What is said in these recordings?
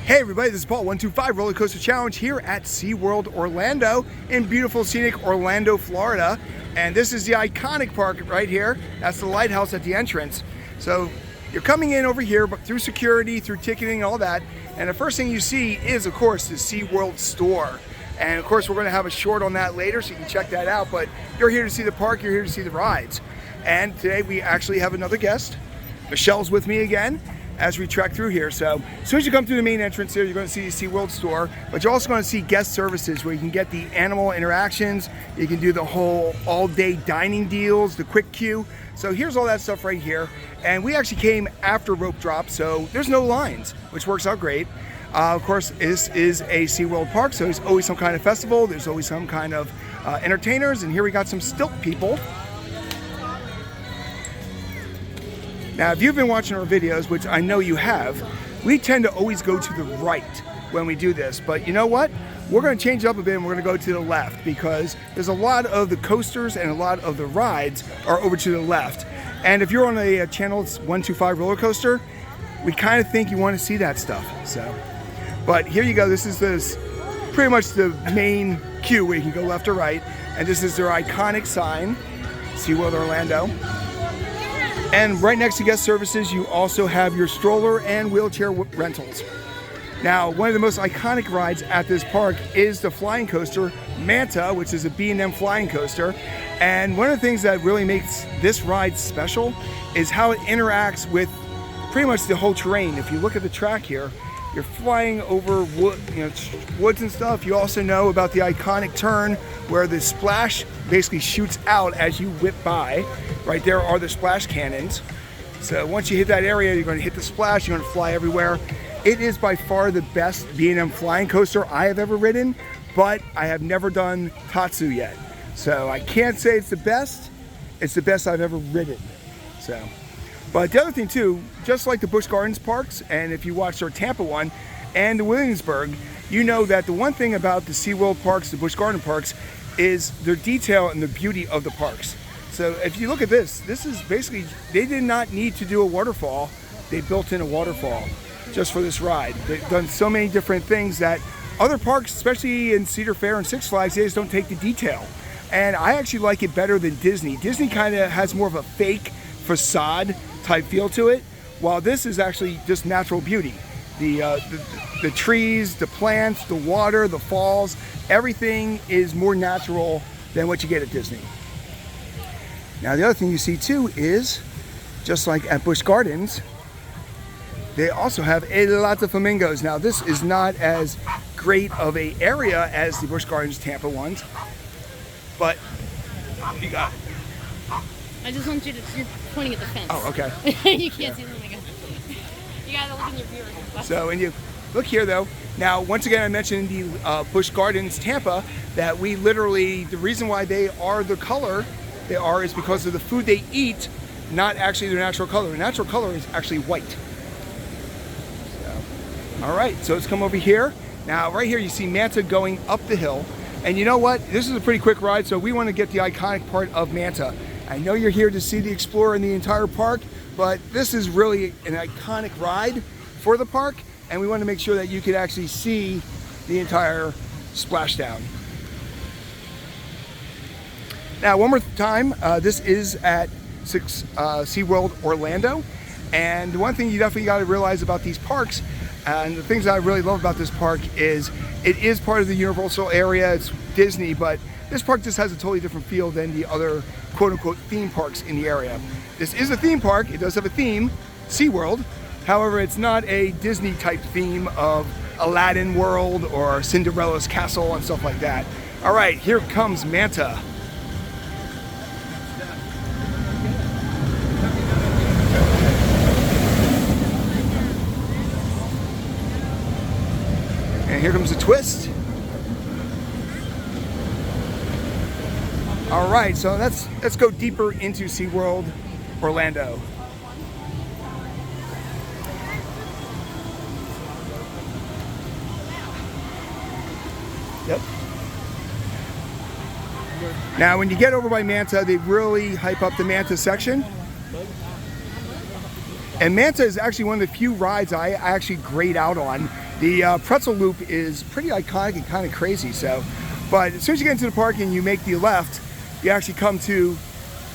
Hey everybody, this is Paul, 125 Roller Coaster Challenge here at SeaWorld Orlando in beautiful scenic Orlando, Florida. And this is the iconic park right here. That's the lighthouse at the entrance. So you're coming in over here but through security, through ticketing, all that. And the first thing you see is, of course, the SeaWorld store. And of course, we're going to have a short on that later, so you can check that out. But you're here to see the park, you're here to see the rides. And today we actually have another guest. Michelle's with me again as we trek through here. So as soon as you come through the main entrance here, you're going to see the SeaWorld store, but you're also going to see guest services where you can get the animal interactions, you can do the whole all-day dining deals, the quick queue. So here's all that stuff right here. And we actually came after rope drop, so there's no lines, which works out great. Of course, this is a SeaWorld park, so there's always some kind of festival, there's always some kind of entertainers, and here we got some stilt people. Now, if you've been watching our videos, which I know you have, we tend to always go to the right when we do this. But you know what? We're going to change it up a bit and we're going to go to the left because there's a lot of the coasters and a lot of the rides are over to the left. And if you're on a channel, it's 125 Roller Coaster, we kind of think you want to see that stuff. But here you go. This is pretty much the main queue where you can go left or right. And this is their iconic sign, SeaWorld Orlando. And right next to guest services, you also have your stroller and wheelchair rentals. Now, one of the most iconic rides at this park is the flying coaster, Manta, which is a B&M flying coaster. And one of the things that really makes this ride special is how it interacts with pretty much the whole terrain. If you look at the track here, you're flying over wood, woods and stuff. You also know about the iconic turn where the splash basically shoots out as you whip by. Right there are the splash cannons. So once you hit that area, you're going to hit the splash, you're going to fly everywhere. It is by far the best B&M flying coaster I have ever ridden, but I have never done Tatsu yet. So I can't say it's the best I've ever ridden. But the other thing too, just like the Busch Gardens parks, and if you watched our Tampa one, and the Williamsburg, you know that the one thing about the SeaWorld parks, the Busch Garden parks, is their detail and the beauty of the parks. So if you look at this is basically, they did not need to do a waterfall. They built in a waterfall just for this ride. They've done so many different things that other parks, especially in Cedar Fair and Six Flags, they just don't take the detail. And I actually like it better than Disney. Disney kind of has more of a fake facade type feel to it, while this is actually just natural beauty. The trees, the plants, the water, the falls, everything is more natural than what you get at Disney. Now the other thing you see too is, just like at Busch Gardens, they also have a lot of flamingos. Now this is not as great of a area as the Busch Gardens Tampa ones, but you got it. I just want you to, you're pointing at the fence. Oh, okay. You can't see them. You gotta look in your viewers. So, and you look here though. Now, once again, I mentioned the Busch Gardens Tampa that we literally, the reason why they are the color they are is because of the food they eat, not actually their natural color. Their natural color is actually white. So, all right, so let's come over here. Now, right here you see Manta going up the hill. And you know what? This is a pretty quick ride, so we want to get the iconic part of Manta. I know you're here to see the Explorer and the entire park, but this is really an iconic ride for the park, and we want to make sure that you can actually see the entire splashdown. Now, one more time, this is at SeaWorld Orlando, and the one thing you definitely got to realize about these parks, and the things that I really love about this park is it is part of the Universal area. It's Disney, but this park just has a totally different feel than the other quote-unquote theme parks in the area. This is a theme park. It does have a theme, SeaWorld. However, it's not a Disney type theme of Aladdin World or Cinderella's Castle and stuff like that. All right, here comes Manta. And here comes the twist. All right, so let's go deeper into SeaWorld Orlando. Yep. Now, when you get over by Manta, they really hype up the Manta section. And Manta is actually one of the few rides I actually grade out on. The pretzel loop is pretty iconic and kind of crazy. But as soon as you get into the park and you make the left, you actually come to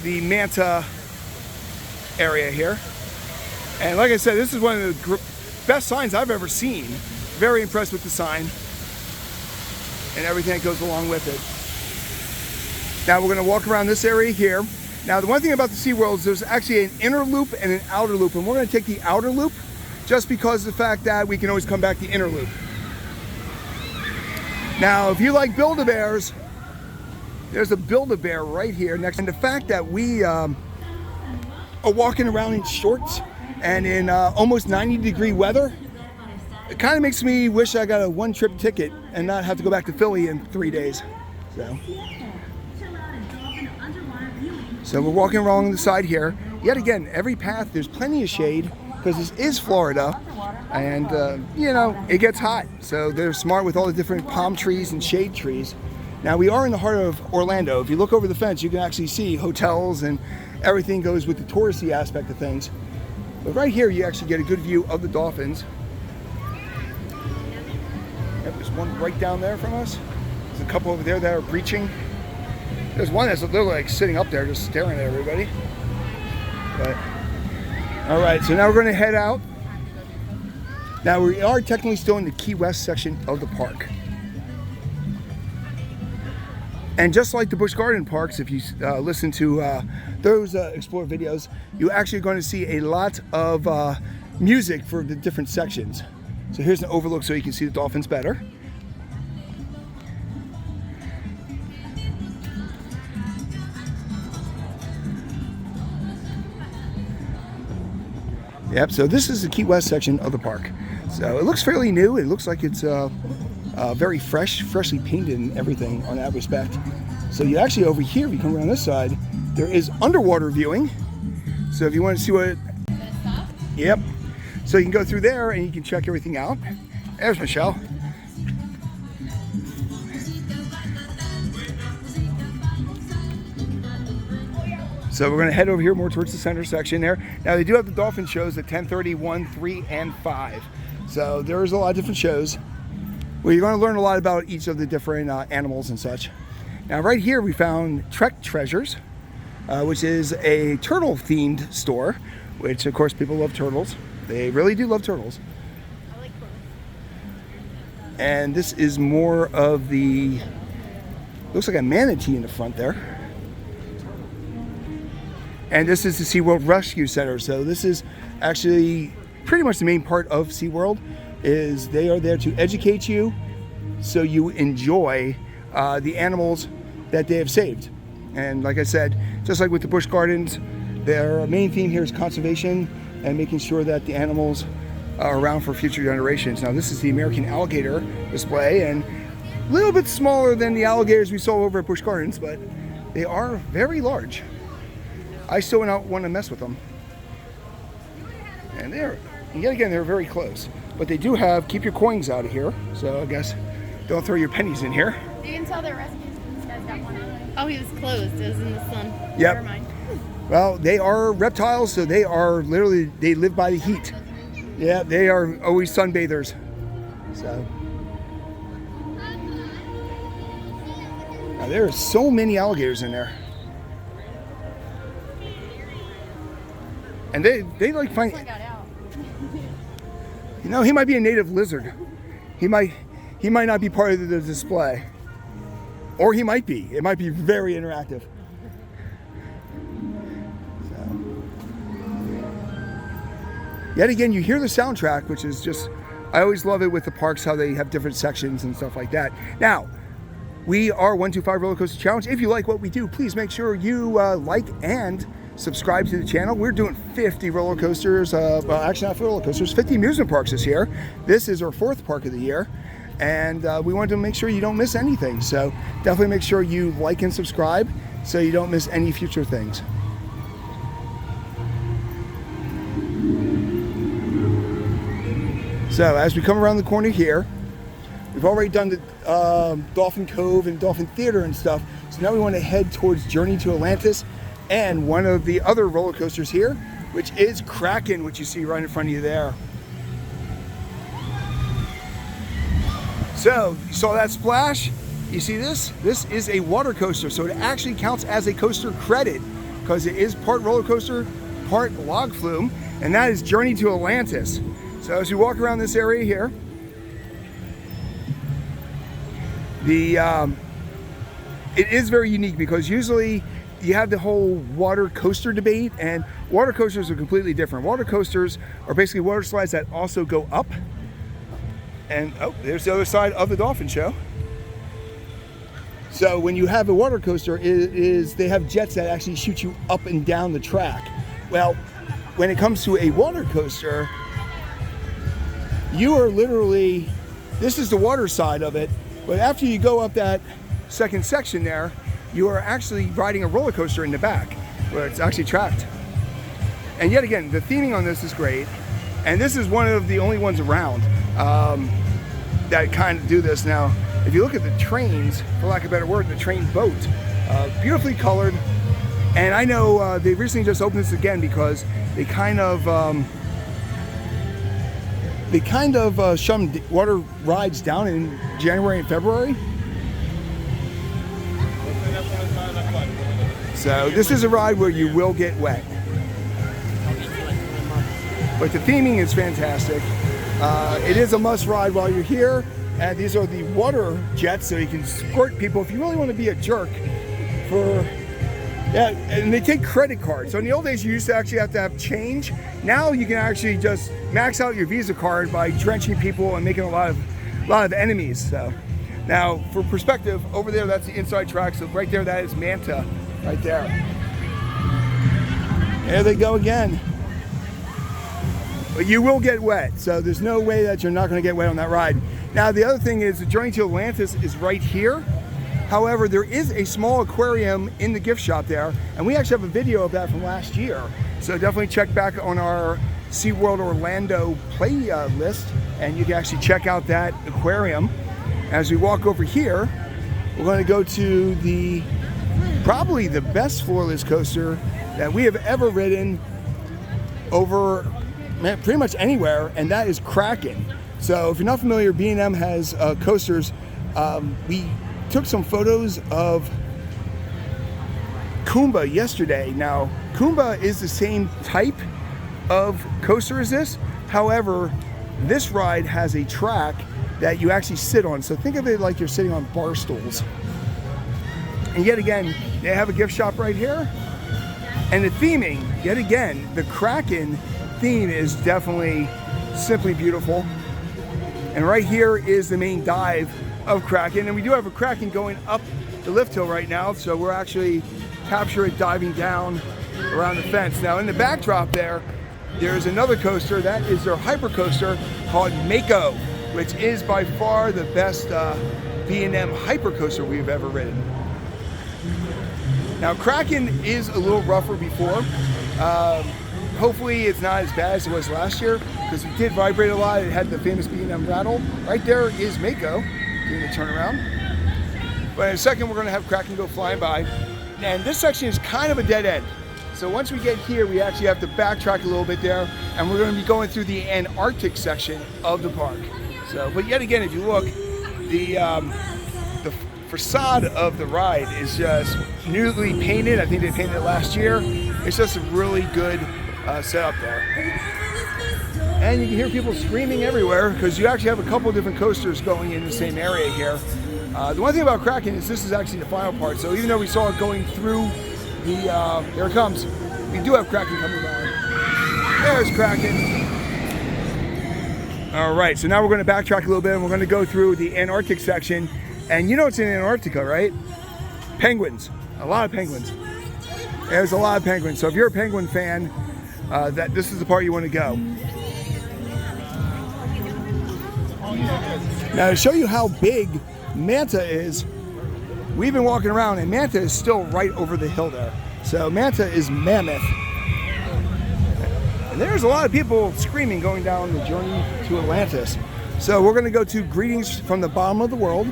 the Manta area here. And like I said, this is one of the best signs I've ever seen. Very impressed with the sign and everything that goes along with it. Now we're going to walk around this area here. Now the one thing about the SeaWorld is there's actually an inner loop and an outer loop, and we're going to take the outer loop just because of the fact that we can always come back the inner loop. Now if you like Build-A-Bears, there's a Build-A-Bear right here next. And the fact that we are walking around in shorts and in almost 90-degree weather, it kind of makes me wish I got a one-trip ticket and not have to go back to Philly in 3 days. So we're walking along the side here. Yet again, every path, there's plenty of shade because this is Florida, and you know, it gets hot. So they're smart with all the different palm trees and shade trees. Now we are in the heart of Orlando. If you look over the fence, you can actually see hotels and everything goes with the touristy aspect of things. But right here, you actually get a good view of the dolphins. There's one right down there from us. There's a couple over there that are breaching. There's one that's literally like sitting up there just staring at everybody. But, all right, so now we're going to head out. Now we are technically still in the Key West section of the park. And just like the Busch Garden parks, if you listen to those Explore videos, you're actually going to see a lot of music for the different sections. So here's an overlook so you can see the dolphins better. Yep, so this is the Key West section of the park. So it looks fairly new. It looks like it's very freshly painted and everything on that respect. So you actually over here, if you come around this side, there is underwater viewing. So if you want to see what, yep. So you can go through there and you can check everything out. There's Michelle. So we're going to head over here more towards the center section there. Now they do have the dolphin shows at 10:30, 1, 3, and 5. So there's a lot of different shows where you're going to learn a lot about each of the different animals and such. Now right here we found Trek Treasures, which is a turtle themed store, which of course people love turtles. They really do love turtles. I like turtles. And this is more of the, looks like a manatee in the front there. And this is the SeaWorld Rescue Center. So this is actually pretty much the main part of SeaWorld, is they are there to educate you so you enjoy the animals that they have saved. And like I said, just like with the Busch Gardens, their main theme here is conservation and making sure that the animals are around for future generations. Now this is the American alligator display, and a little bit smaller than the alligators we saw over at Busch Gardens, but they are very large. I still don't want to mess with them. And yet again, they're very close. But they do have, keep your coins out of here. So I guess don't throw your pennies in here. You can tell they're rescues. This guy's got one. Oh, he was closed. It was in the sun. Yep. Never mind. Well, they are reptiles, so they are literally, they live by the heat. Yeah, they are always sunbathers. So. Now there are so many alligators in there. And they like find, you know, he might be a native lizard. He might not be part of the display. Or he might be. It might be very interactive. So. Yet again, you hear the soundtrack, which is just, I always love it with the parks, how they have different sections and stuff like that. Now, we are 125 Roller Coaster Challenge. If you like what we do, please make sure you like and subscribe to the channel. We're doing 50 roller coasters, well actually not roller coasters, 50 amusement parks this year. This is our 4th park of the year, and we wanted to make sure you don't miss anything. So definitely make sure you like and subscribe so you don't miss any future things. So as we come around the corner here, we've already done the Dolphin Cove and Dolphin Theater and stuff. So now we want to head towards Journey to Atlantis. And one of the other roller coasters here, which is Kraken, which you see right in front of you there. So, you saw that splash? You see this? This is a water coaster, so it actually counts as a coaster credit because it is part roller coaster, part log flume, and that is Journey to Atlantis. So as you walk around this area here, it is very unique because usually you have the whole water coaster debate, and water coasters are completely different. Water coasters are basically water slides that also go up. And oh, there's the other side of the Dolphin show. So when you have a water coaster, they have jets that actually shoot you up and down the track. Well, when it comes to a water coaster, you are literally, this is the water side of it, but after you go up that second section there, you are actually riding a roller coaster in the back where it's actually tracked. And yet again, the theming on this is great. And this is one of the only ones around that kind of do this. Now, if you look at the trains, for lack of a better word, the train boat, beautifully colored. And I know they recently just opened this again because they kind of shut water rides down in January and February. So this is a ride where you will get wet. But the theming is fantastic. It is a must ride while you're here. And these are the water jets, so you can squirt people if you really want to be a jerk. Yeah, and they take credit cards. So in the old days, you used to actually have to have change. Now you can actually just max out your Visa card by drenching people and making a lot of enemies. So now, for perspective, over there, that's the inside track. So right there, that is Manta, right there. There they go again. But you will get wet, so there's no way that you're not going to get wet on that ride. Now, the other thing is the Journey to Atlantis is right here. However, there is a small aquarium in the gift shop there, and we actually have a video of that from last year. So definitely check back on our SeaWorld Orlando playlist, and you can actually check out that aquarium. As we walk over here, we're going to go to probably the best floorless coaster that we have ever ridden over pretty much anywhere, and that is Kraken. So if you're not familiar, B&M has coasters. We took some photos of Kumba yesterday. Now, Kumba is the same type of coaster as this. However, this ride has a track that you actually sit on. So think of it like you're sitting on bar stools. And yet again, they have a gift shop right here. And the theming, yet again, the Kraken theme is definitely simply beautiful. And right here is the main dive of Kraken. And we do have a Kraken going up the lift hill right now. So we're actually capture it diving down around the fence. Now in the backdrop there's another coaster. That is their hyper coaster called Mako, which is by far the best B&M hyper coaster we've ever ridden. Now Kraken is a little rougher before. Hopefully it's not as bad as it was last year because it did vibrate a lot. It had the famous B&M rattle. Right there is Mako doing the turnaround. But in a second we're going to have Kraken go flying by. And this section is kind of a dead end. So once we get here, we actually have to backtrack a little bit there, and we're going to be going through the Antarctic section of the park. So, but yet again, if you look, the facade of the ride is just newly painted. I think they painted it last year. It's just a really good setup there. And you can hear people screaming everywhere because you actually have a couple different coasters going in the same area here. The one thing about Kraken is this is actually the final part. So even though we saw it going through there it comes. We do have Kraken coming by. There's Kraken. All right, so now we're going to backtrack a little bit and we're going to go through the Antarctic section. And you know what's in Antarctica, right? Penguins. A lot of penguins. There's a lot of penguins. So if you're a penguin fan, this is the part you want to go. Now to show you how big Manta is, we've been walking around and Manta is still right over the hill there. So Manta is mammoth. And there's a lot of people screaming going down the Journey to Atlantis. So we're going to go to Greetings from the Bottom of the World.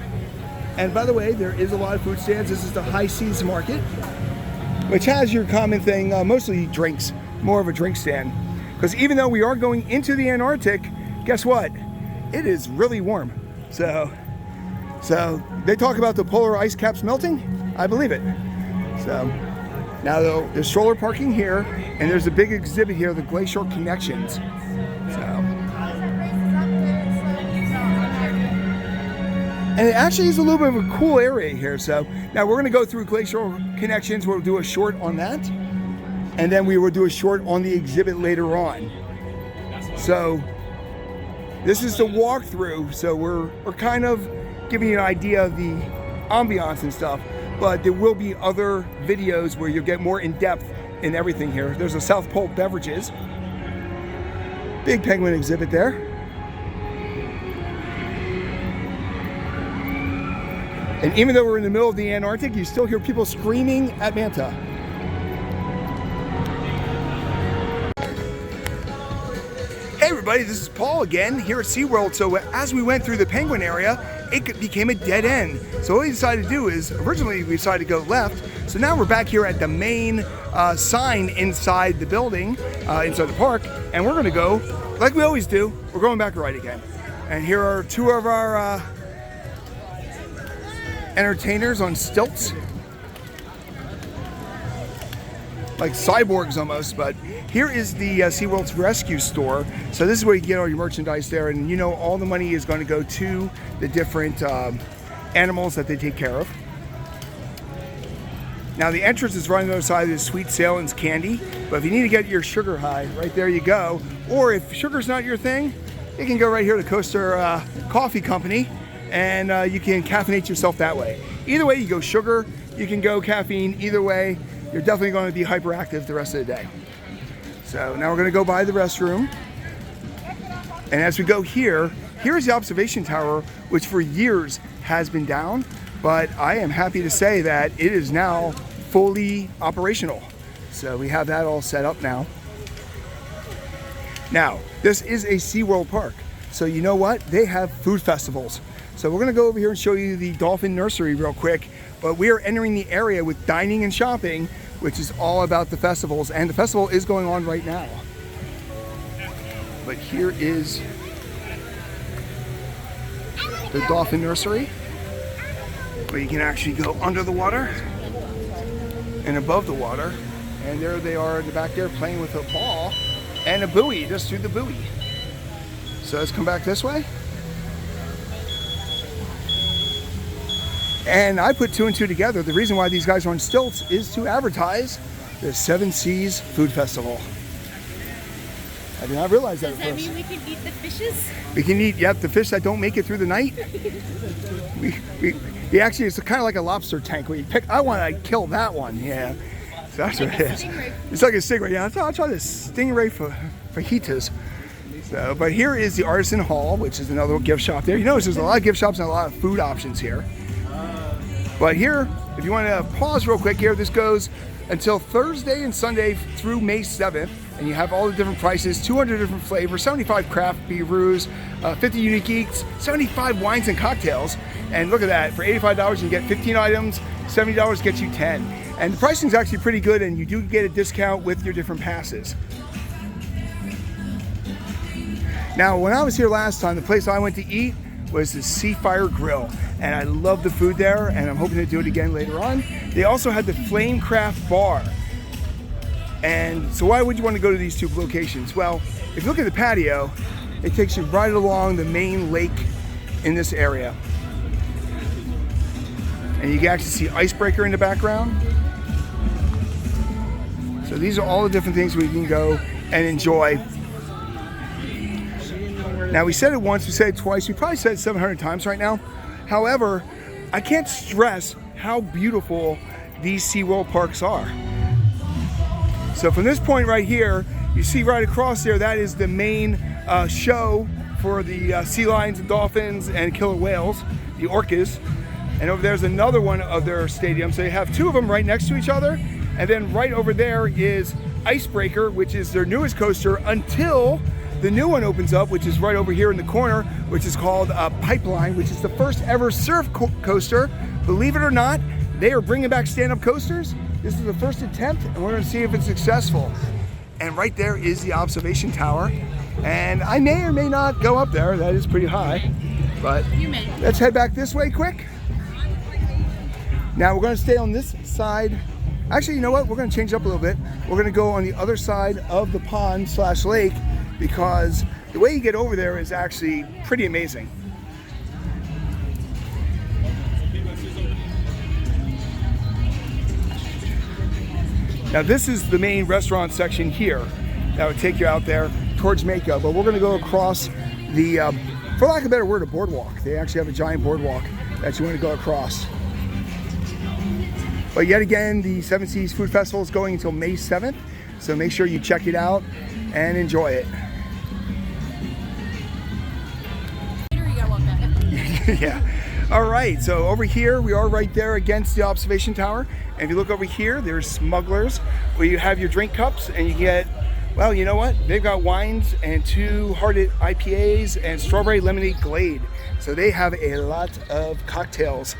And by the way, there is a lot of food stands. This is the High Seas Market, which has your common thing, mostly drinks. more of a drink stand. Because even though we are going into the Antarctic, guess what? It is really warm. So they talk about the polar ice caps melting. I believe it. So now though, there's stroller parking here, and there's a big exhibit here, the Glacial Connections. So, and it actually is a little bit of a cool area here. So now we're going to go through Glacial Connections. We'll do a short on that, and then we will do a short on the exhibit later on. So this is the walkthrough. So we're kind of giving you an idea of the ambiance and stuff, but there will be other videos where you'll get more in depth in everything here. There's a South Pole Beverages, big penguin exhibit there. And even though we're in the middle of the Antarctic, you still hear people screaming at Manta. Hey everybody, this is Paul again here at SeaWorld. So as we went through the penguin area, it became a dead end. So what we decided to do is, originally we decided to go left. So now we're back here at the main sign inside the building, inside the park. And we're gonna go, like we always do, we're going back right again. And here are two of our entertainers on stilts. Like cyborgs almost, but here is the SeaWorld's rescue store. So this is where you get all your merchandise there, and you know all the money is going to go to the different animals that they take care of. Now the entrance is right on the other side of the Sweet Sailings candy, but if you need to get your sugar high, right there you go. Or if sugar's not your thing, you can go right here to Coaster Coffee Company, and you can caffeinate yourself that way. Either way, you go sugar, you can go caffeine, either way. You're definitely going to be hyperactive the rest of the day. So now we're going to go by the restroom. And as we go here, here's the observation tower, which for years has been down. But I am happy to say that it is now fully operational. So we have that all set up now. Now, this is a SeaWorld park. So you know what? They have food festivals. So we're going to go over here and show you the dolphin nursery real quick. But we are entering the area with dining and shopping, which is all about the festivals. And the festival is going on right now. But here is the dolphin nursery, where you can actually go under the water and above the water. And there they are in the back there playing with a ball and a buoy, just through the buoy. So let's come back this way. And I put two and two together. The reason why these guys are on stilts is to advertise the Seven Seas Food Festival. I did not realize that. Does that mean we can eat the fishes? We can eat, yep, the fish that don't make it through the night. we actually, it's kind of like a lobster tank where you pick, I want to kill that one, yeah. So that's what it is. It's like a stingray, yeah. I'll try this stingray fajitas. So, but here is the Artisan Hall, which is another gift shop there. You notice there's a lot of gift shops and a lot of food options here. But here, if you want to pause real quick here, this goes until Thursday and Sunday through May 7th. And you have all the different prices, 200 different flavors, 75 craft beers, 50 unique eats, 75 wines and cocktails. And look at that, for $85 you can get 15 items, $70 gets you 10. And the pricing is actually pretty good, and you do get a discount with your different passes. Now, when I was here last time, the place I went to eat was the Seafire Grill, and I love the food there, and I'm hoping to do it again later on. They also had the Flamecraft Bar. And so why would you want to go to these two locations? Well, if you look at the patio, it takes you right along the main lake in this area. And you can actually see Icebreaker in the background. So these are all the different things we can go and enjoy. Now, we said it once, we said it twice, we probably said it 700 times right now. However, I can't stress how beautiful these SeaWorld parks are. So from this point right here, you see right across there, that is the main show for the sea lions and dolphins and killer whales, the orcas. And over there's another one of their stadiums. So you have two of them right next to each other. And then right over there is Icebreaker, which is their newest coaster until the new one opens up, which is right over here in the corner, which is called Pipeline, which is the first ever surf coaster. Believe it or not, they are bringing back stand-up coasters. This is the first attempt, and we're going to see if it's successful. And right there is the observation tower. And I may or may not go up there. That is pretty high. But You may. let's head back this way quick. Now we're going to stay on this side. Actually, you know what? We're going to change up a little bit. We're going to go on the other side of the pond / lake because the way you get over there is actually pretty amazing. Now this is the main restaurant section here that would take you out there towards Mako, but we're going to go across the, for lack of a better word, a boardwalk. They actually have a giant boardwalk that you want to go across. But yet again, the Seven Seas Food Festival is going until May 7th, so make sure you check it out and enjoy it. You gotta walk back. Yeah. All right, so over here, we are right there against the observation tower. And if you look over here, there's Smugglers, where you have your drink cups and you get, well, you know what? They've got wines and 2 hearted IPAs and strawberry lemonade glade. So they have a lot of cocktails.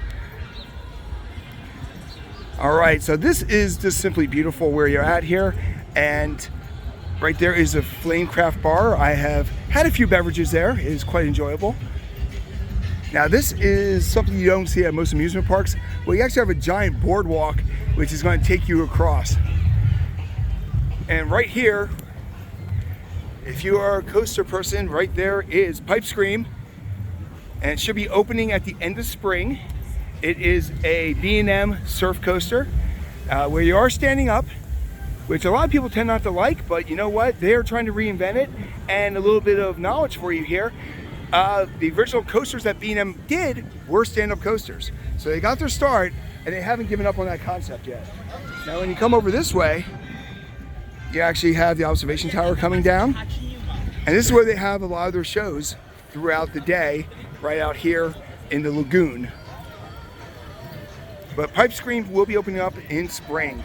All right, so this is just simply beautiful where you're at here. And right there is a Flamecraft bar. I have had a few beverages there. It is quite enjoyable. Now this is something you don't see at most amusement parks. Well, you actually have a giant boardwalk which is going to take you across. And right here, if you are a coaster person, right there is Pipe Scream. And it should be opening at the end of spring. It is a B&M surf coaster where you are standing up, which a lot of people tend not to like, but you know what? They are trying to reinvent it. And a little bit of knowledge for you here. The original coasters that B&M did were stand-up coasters. So they got their start and they haven't given up on that concept yet. Now when you come over this way, you actually have the observation tower coming down. And this is where they have a lot of their shows throughout the day, right out here in the lagoon. But Pipe Scream will be opening up in spring.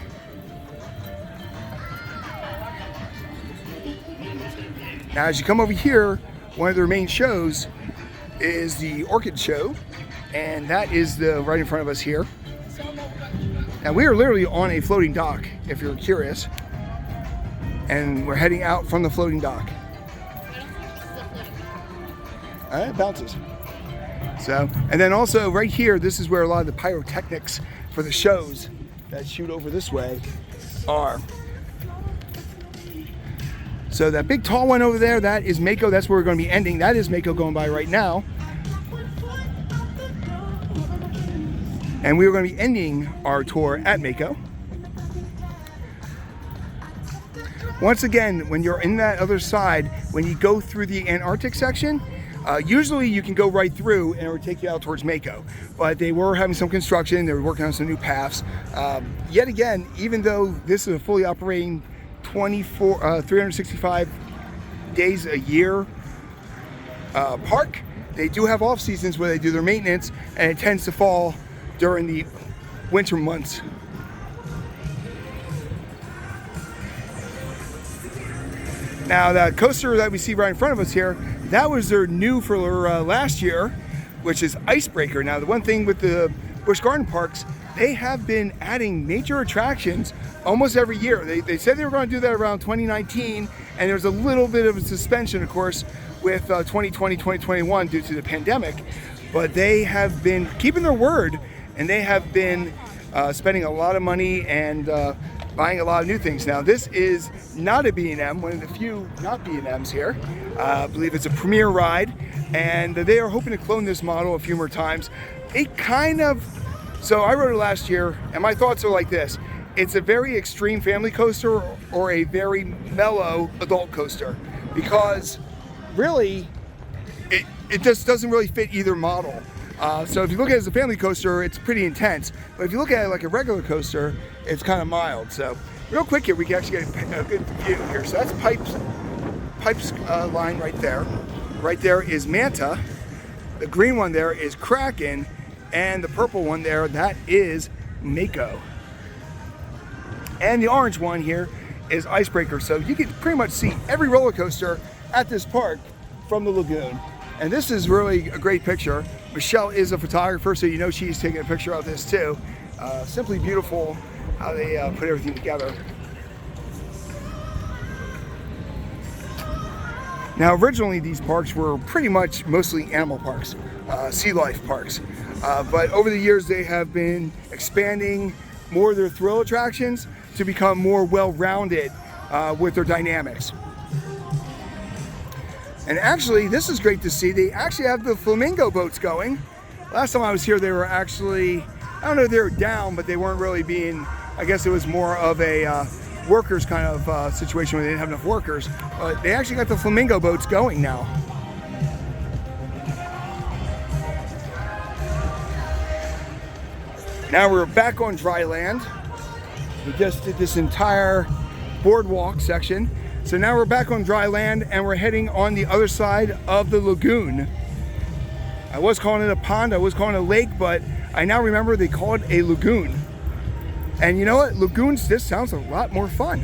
Now as you come over here, one of their main shows is the Orchid Show, and that is right in front of us here. And we are literally on a floating dock, if you're curious. And we're heading out from the floating dock. It bounces. So, and then also right here, this is where a lot of the pyrotechnics for the shows that shoot over this way are. So that big tall one over there, that is Mako. That's where we're going to be ending. That is Mako going by right now. And we are going to be ending our tour at Mako. Once again, when you're in that other side, when you go through the Antarctic section, usually you can go right through and it would take you out towards Mako. But they were having some construction. They were working on some new paths. Yet again, even though this is a fully operating 365 days a year park, they do have off seasons where they do their maintenance, and it tends to fall during the winter months. Now that coaster that we see right in front of us here, that was their new for last year, which is Icebreaker. Now the one thing with the Busch Garden parks, they have been adding major attractions almost every year. They said they were going to do that around 2019, and there's a little bit of a suspension, of course, with 2020, 2021 due to the pandemic. But they have been keeping their word, and they have been spending a lot of money and buying a lot of new things. Now this is not a B&M, one of the few not B&Ms here. I believe it's a premier ride, and they are hoping to clone this model a few more times. It kind of, so I rode it last year, and my thoughts are like this. It's a very extreme family coaster or a very mellow adult coaster, because really it just doesn't really fit either model. So if you look at it as a family coaster, it's pretty intense. But if you look at it like a regular coaster, it's kind of mild. So real quick here, we can actually get a good view here. So that's Pipe's line right there. Right there is Manta. The green one there is Kraken. And the purple one there, that is Mako. And the orange one here is Icebreaker. So you can pretty much see every roller coaster at this park from the lagoon. And this is really a great picture. Michelle is a photographer, so you know she's taking a picture of this too. Simply beautiful how they put everything together. Now, originally these parks were pretty much mostly animal parks, sea life parks. But over the years they have been expanding more of their thrill attractions to become more well-rounded with their dynamics. And actually, this is great to see. They actually have the Flamingo boats going. Last time I was here, they were actually, I don't know if they were down, but they weren't really being, I guess it was more of a workers kind of situation where they didn't have enough workers. But they actually got the Flamingo boats going now. Now we're back on dry land. We just did this entire boardwalk section. So now we're back on dry land and we're heading on the other side of the lagoon. I was calling it a pond, I was calling it a lake, but I now remember they call it a lagoon. And you know what? Lagoons, this sounds a lot more fun.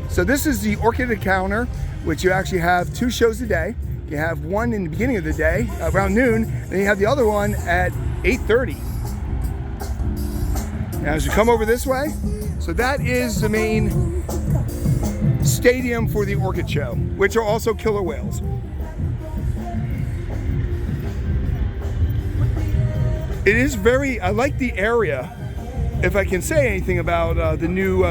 So this is the Orchid Encounter, which you actually have 2 shows a day. You have one in the beginning of the day, around noon, then you have the other one at 8:30. Now as you come over this way, so that is the main stadium for the orchid show, which are also killer whales. It is very, I like the area. If I can say anything about the new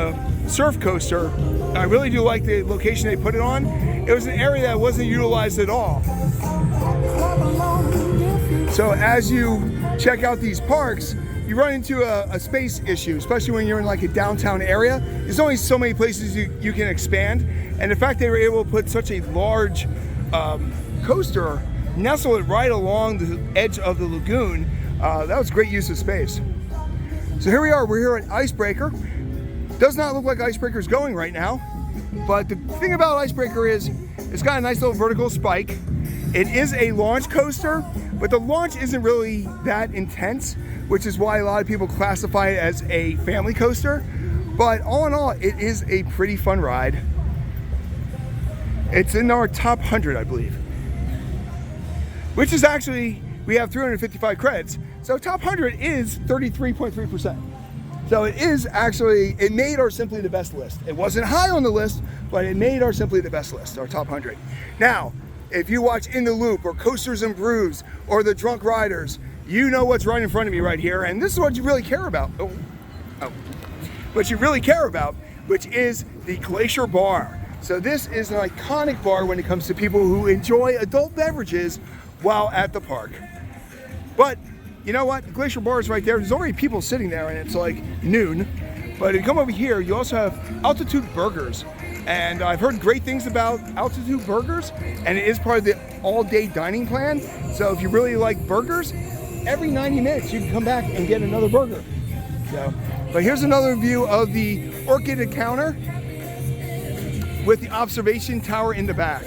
surf coaster, I really do like the location they put it on. It was an area that wasn't utilized at all. So as you check out these parks, you run into a space issue, especially when you're in like a downtown area. There's only so many places you can expand. And the fact they were able to put such a large coaster, nestle it right along the edge of the lagoon, that was great use of space. So here we are, we're here at Icebreaker. Does not look like Icebreaker's going right now, but the thing about Icebreaker is it's got a nice little vertical spike. It is a launch coaster, but the launch isn't really that intense, which is why a lot of people classify it as a family coaster. But all in all, it is a pretty fun ride. It's in our top 100, I believe, which is actually, we have 355 credits. So top 100 is 33.3%. So it is actually, it made our Simply the Best list. It wasn't high on the list, but it made our Simply the Best list, our top 100. Now, if you watch In the Loop or Coasters and Brews or The Drunk Riders, you know what's right in front of me right here. And this is what you really care about. What you really care about, which is the Glacier Bar. So this is an iconic bar when it comes to people who enjoy adult beverages while at the park. But you know what? The Glacier Bar is right there. There's already people sitting there and it's like noon. But if you come over here, you also have Altitude Burgers. And I've heard great things about Altitude Burgers, and it is part of the all-day dining plan. So if you really like burgers, every 90 minutes you can come back and get another burger. So, but here's another view of the Orchid Encounter with the observation tower in the back.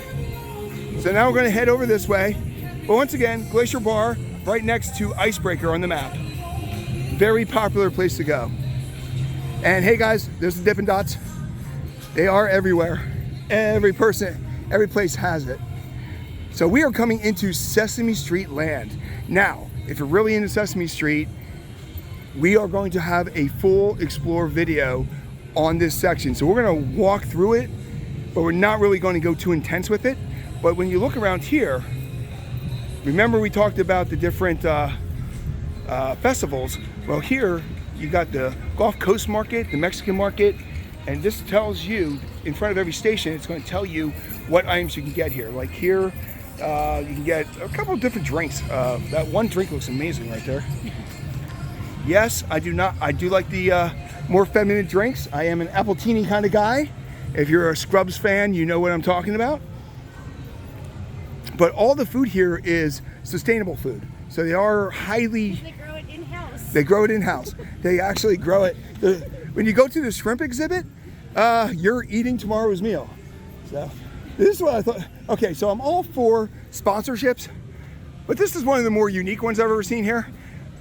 So now we're going to head over this way. But once again, Glacier Bar right next to Icebreaker on the map. Very popular place to go. And hey guys, there's the Dippin' Dots. They are everywhere. Every place has it. So we are coming into Sesame Street Land. Now, if you're really into Sesame Street, we are going to have a full explore video on this section. So we're gonna walk through it, but we're not really going to go too intense with it. But when you look around here, remember we talked about the different festivals. Well, here you got the Gulf Coast Market, the Mexican Market, and this tells you, in front of every station, it's going to tell you what items you can get here. Like here, you can get a couple of different drinks. That one drink looks amazing right there. Yes, I do like the more feminine drinks. I am an Appletini kind of guy. If you're a Scrubs fan, you know what I'm talking about. But all the food here is sustainable food. So they are highly... They grow it in-house. They grow it in-house. They actually grow it. When you go to the shrimp exhibit, you're eating tomorrow's meal. So this is what I thought. Okay, so I'm all for sponsorships, but this is one of the more unique ones I've ever seen here.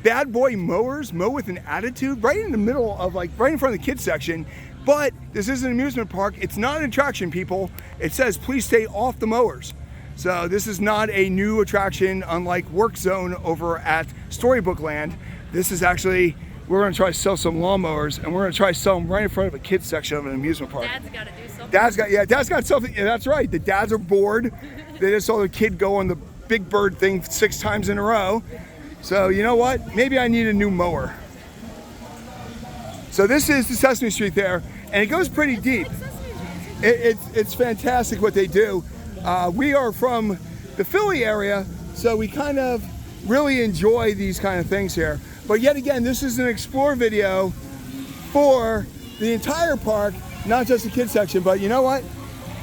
Bad Boy Mowers, mow with an attitude, right in the middle of, like, right in front of the kids section. But this is an amusement park. It's not an attraction, people. It says, please stay off the mowers. So this is not a new attraction, unlike Work Zone over at Storybook Land. This is actually, we're gonna try to sell some lawnmowers, and we're gonna try to sell them right in front of a kids section of an amusement park. Dad's gotta do something. Dad's got something. Yeah, that's right. The dads are bored. They just saw the kid go on the big bird thing 6 times in a row. So you know what? Maybe I need a new mower. So this is the Sesame Street there, and it goes pretty deep. It's fantastic what they do. We are from the Philly area, so we kind of really enjoy these kind of things here. But yet again, this is an explore video for the entire park, not just the kids section. But you know what?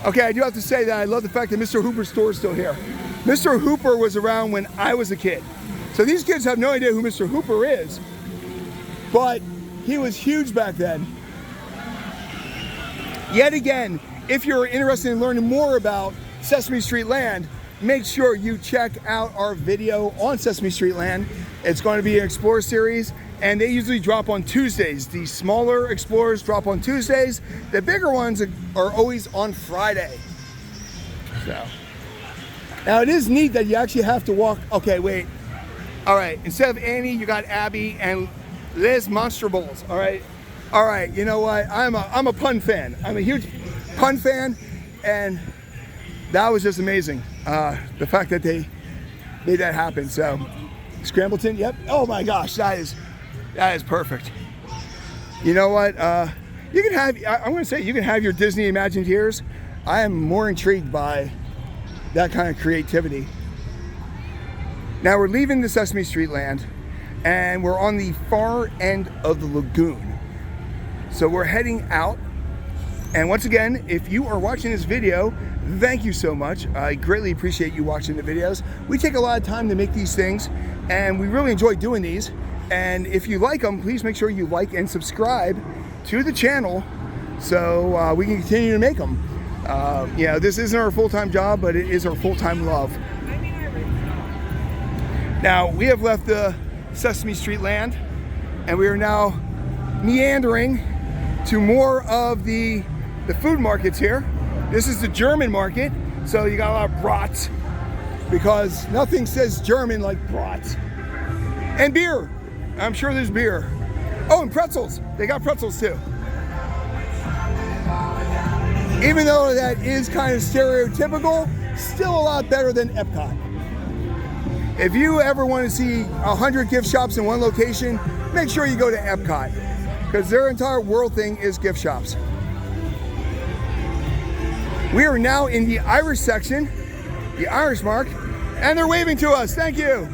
Okay, I do have to say that I love the fact that Mr. Hooper's store is still here. Mr. Hooper was around when I was a kid. So these kids have no idea who Mr. Hooper is, but he was huge back then. Yet again, if you're interested in learning more about Sesame Street Land, make sure you check out our video on Sesame Street Land. It's going to be an Explorer series, and they usually drop on Tuesdays. The smaller Explorers drop on Tuesdays. The bigger ones are always on Friday. So, now it is neat that you actually have to walk. Okay, wait. All right, instead of Annie, you got Abby and Liz Monster Bowls. All right. You know what? I'm a pun fan. I'm a huge pun fan, and that was just amazing. The fact that they made that happen. So, Scrambleton, yep. Oh my gosh, that is perfect. You know what? You can have. I'm going to say you can have your Disney Imagineers. I am more intrigued by that kind of creativity. Now we're leaving the Sesame Street Land, and we're on the far end of the lagoon. So we're heading out. And once again, if you are watching this video, thank you so much. I greatly appreciate you watching the videos. We take a lot of time to make these things, and we really enjoy doing these. And if you like them, please make sure you like and subscribe to the channel so we can continue to make them. Yeah, this isn't our full-time job, but it is our full-time love. Now, we have left the Sesame Street Land, and we are now meandering to more of the food markets here. This is the German market, so you got a lot of brats, because nothing says German like brats. And beer. I'm sure there's beer. Oh, and pretzels. They got pretzels too. Even though that is kind of stereotypical, still a lot better than Epcot. If you ever want to see 100 gift shops in one location, make sure you go to Epcot, because their entire world thing is gift shops. We are now in the Irish section, the Irish mark, and they're waving to us. Thank you.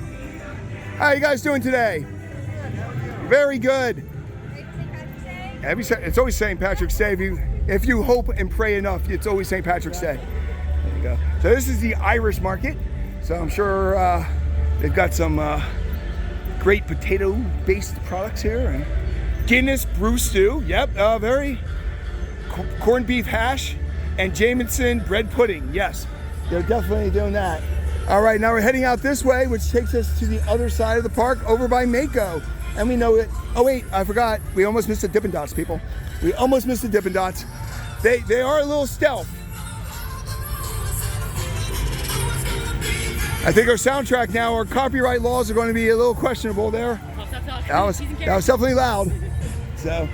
How are you guys doing today? Very good. It's always St. Patrick's Day. If you hope and pray enough, it's always St. Patrick's Day. There you go. So this is the Irish market. So I'm sure they've got some great potato-based products here. And Guinness brew stew. Yep, very corned beef hash and Jameson bread pudding. Yes, they're definitely doing that. All right, now we're heading out this way, which takes us to the other side of the park, over by Mako. And we know it. Oh wait, I forgot. We almost missed the Dippin' Dots, people. We almost missed the Dippin' Dots. They are a little stealth. I think our soundtrack now, our copyright laws are going to be a little questionable there. That was definitely loud. So,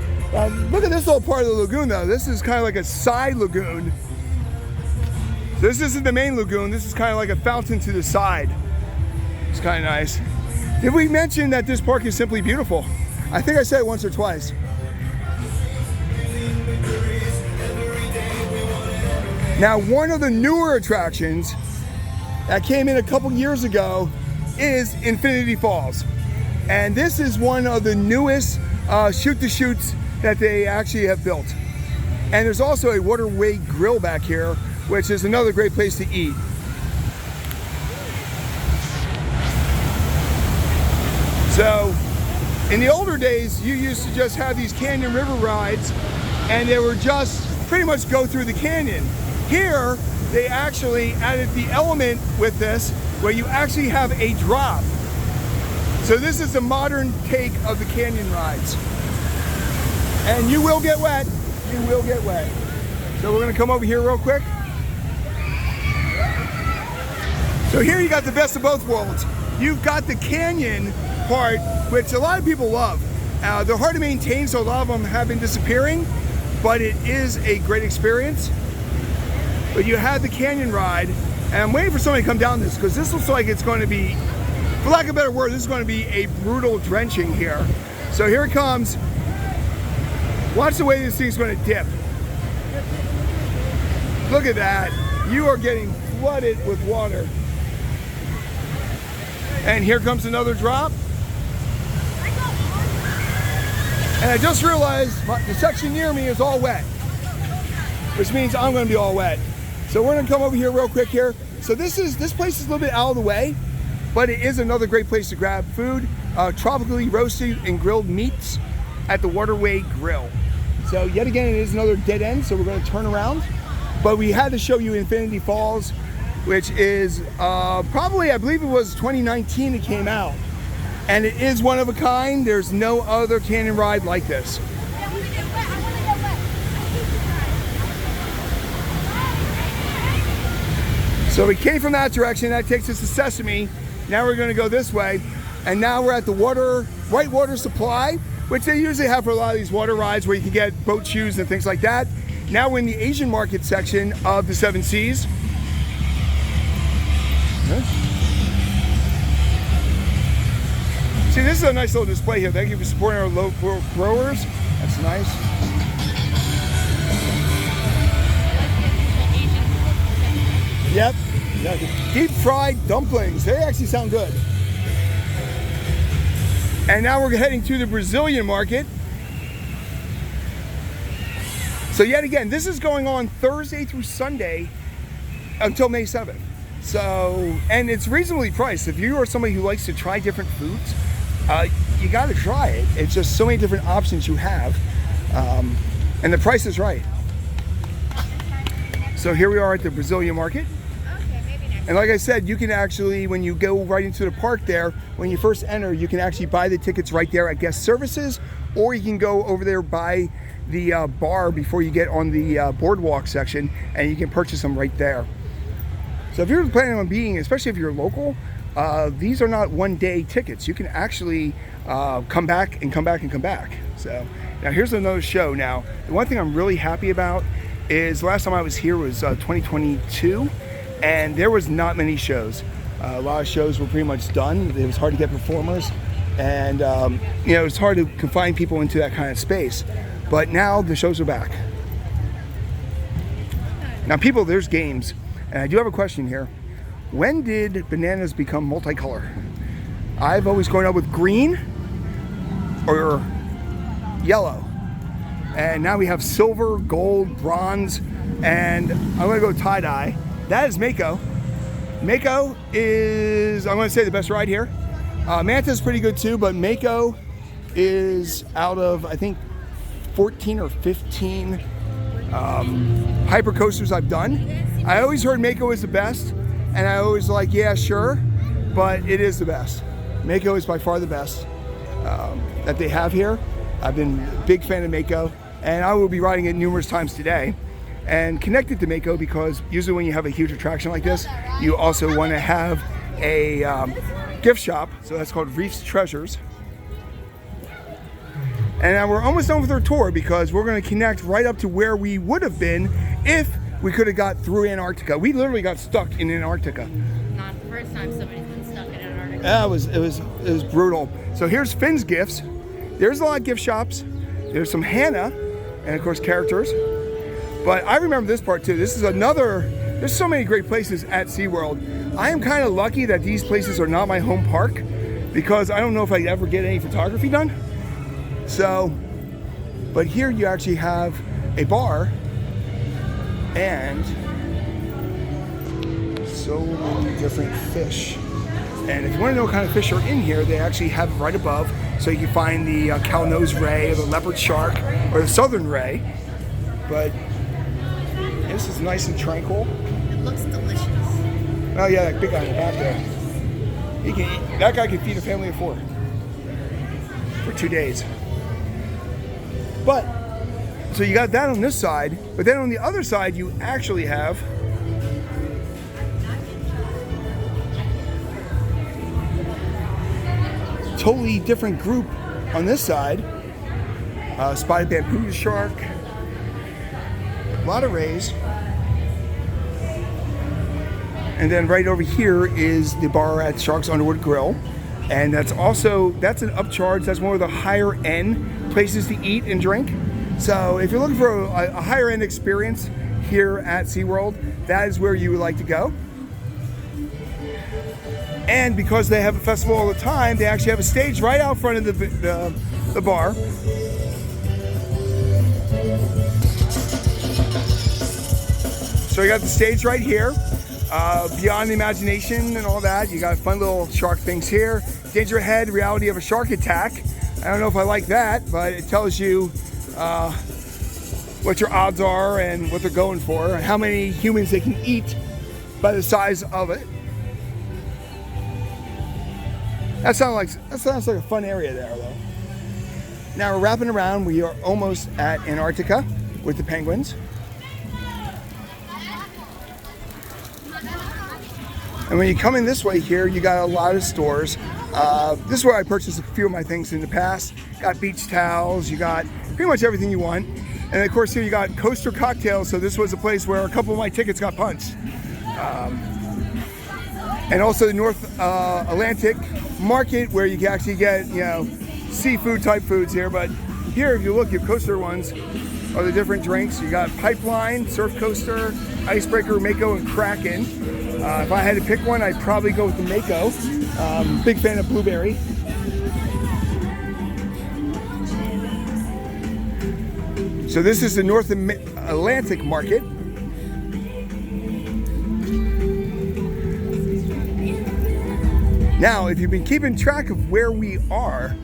look at this little part of the lagoon though. This is kind of like a side lagoon. This isn't the main lagoon. This is kind of like a fountain to the side. It's kind of nice. Did we mention that this park is simply beautiful? I think I said it once or twice. Now, one of the newer attractions that came in a couple years ago is Infinity Falls. And this is one of the newest shoot-to-shoots that they actually have built. And there's also a waterway grill back here, which is another great place to eat. So, in the older days, you used to just have these canyon river rides, and they were just pretty much go through the canyon. Here, they actually added the element with this, where you actually have a drop. So this is the modern take of the canyon rides. And you will get wet. You will get wet. So we're gonna come over here real quick. So here you got the best of both worlds. You've got the canyon part, which a lot of people love. They're hard to maintain, so a lot of them have been disappearing, but it is a great experience. but you have the canyon ride, and I'm waiting for somebody to come down this because this looks like it's going to be, for lack of a better word, this is going to be a brutal drenching here. So here it comes. Watch the way this thing's going to dip. Look at that. You are getting flooded with water. And here comes another drop. And I just realized the section near me is all wet, which means I'm going to be all wet. So we're going to come over here real quick here. So this place is a little bit out of the way, but it is another great place to grab food, tropically roasted and grilled meats at the Waterway Grill. So yet again, it is another dead end, so we're going to turn around. But we had to show you Infinity Falls, which is probably, I believe it was 2019 it came out. And it is one of a kind. There's no other canyon ride like this. So we came from that direction. That takes us to Sesame. Now we're going to go this way. And now we're at the White Water Supply, which they usually have for a lot of these water rides where you can get boat shoes and things like that. Now we're in the Asian market section of the Seven Seas. See, this is a nice little display here. Thank you for supporting our local growers. That's nice. Yep. Deep fried dumplings. They actually sound good. And now we're heading to the Brazilian market. So yet again, this is going on Thursday through Sunday until May 7th. So, and it's reasonably priced. If you are somebody who likes to try different foods, you got to try it. It's just so many different options you have, and the price is right. So here we are at the Brazilian market. And like I said, you can actually, when you go right into the park there, when you first enter, you can actually buy the tickets right there at guest services, or you can go over there by the bar before you get on the boardwalk section, and you can purchase them right there. So if you're planning on being, especially if you're local, these are not one-day tickets. You can actually come back and come back and come back. So now here's another show. Now, the one thing I'm really happy about is last time I was here was 2022, and there was not many shows. A lot of shows were pretty much done. It was hard to get performers, and you know, it's hard to confine people into that kind of space. But now the shows are back. Now, people, there's games, and I do have a question here. When did bananas become multicolor? I've always grown up with green or yellow, and now we have silver, gold, bronze, and I'm gonna go tie-dye. That is Mako. Mako is, I'm gonna say, the best ride here. Manta is pretty good too, but Mako is out of, I think, 14 or 15 hyper coasters I've done. I always heard Mako is the best, and I always like, yeah, sure, but it is the best. Mako is by far the best that they have here. I've been a big fan of Mako, and I will be riding it numerous times today. And connected to Mako, because usually when you have a huge attraction like this, you also want to have a gift shop. So that's called Reef's Treasures. And now we're almost done with our tour, because we're going to connect right up to where we would have been if we could have got through Antarctica. We literally got stuck in Antarctica. Not the first time somebody's been stuck in Antarctica. Yeah, it was brutal. So here's Finn's gifts. There's a lot of gift shops. There's some Hannah, and of course characters. But I remember this part too. This is another, there's so many great places at SeaWorld. I am kind of lucky that these places are not my home park, because I don't know if I'd ever get any photography done. So, but here you actually have a bar and so many different fish. And if you want to know what kind of fish are in here, they actually have it right above. So you can find the cow-nosed ray, or the leopard shark, or the southern ray. But this is nice and tranquil. It looks delicious. Oh yeah, that big guy in the back there. He can eat, that guy can feed a family of 4 for 2 days. But, so you got that on this side, but then on the other side you actually have a totally different group on this side. Spotted bamboo shark, a lot of rays, And then right over here is the bar at Shark's Underwood Grill. And that's an upcharge. That's one of the higher end places to eat and drink. So if you're looking for a higher end experience here at SeaWorld, that is where you would like to go. And because they have a festival all the time, they actually have a stage right out front of the bar. So you got the stage right here. Beyond the imagination and all that, you got fun little shark things here. Danger ahead, reality of a shark attack. I don't know if I like that, but it tells you what your odds are and what they're going for, and how many humans they can eat by the size of it. That sounds like a fun area there, though. Now we're wrapping around. We are almost at Antarctica with the penguins. And when you come in this way here, you got a lot of stores. This is where I purchased a few of my things in the past. Got beach towels, you got pretty much everything you want. And of course here you got Coaster Cocktails, so this was a place where a couple of my tickets got punched. And also the North Atlantic Market, where you can actually get, seafood type foods here. But here, if you look, your coaster ones are the different drinks. You got Pipeline, Surf Coaster, Icebreaker, Mako, and Kraken. If I had to pick one, I'd probably go with the Mako. Big fan of blueberry. So this is the North Atlantic Market. Now, if you've been keeping track of where we are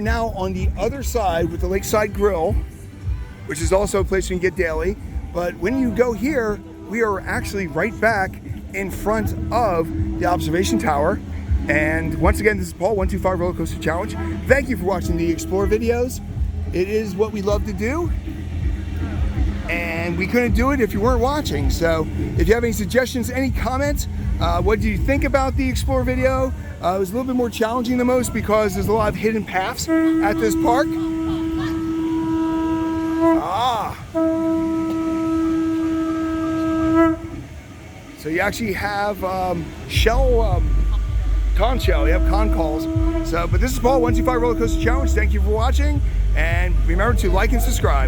now on the other side with the Lakeside Grill, which is also a place you can get daily. But when you go here, we are actually right back in front of the observation tower. And once again, this is Paul, 125 Roller Coaster Challenge. Thank you for watching the Explore videos. It is what we love to do. And we couldn't do it if you weren't watching. So if you have any suggestions, any comments, what do you think about the Explore video? It was a little bit more challenging than most because there's a lot of hidden paths at this park. So you actually have conch shell, you have con calls. So, but this is Paul, 125 Roller Coaster Challenge. Thank you for watching, and remember to like and subscribe.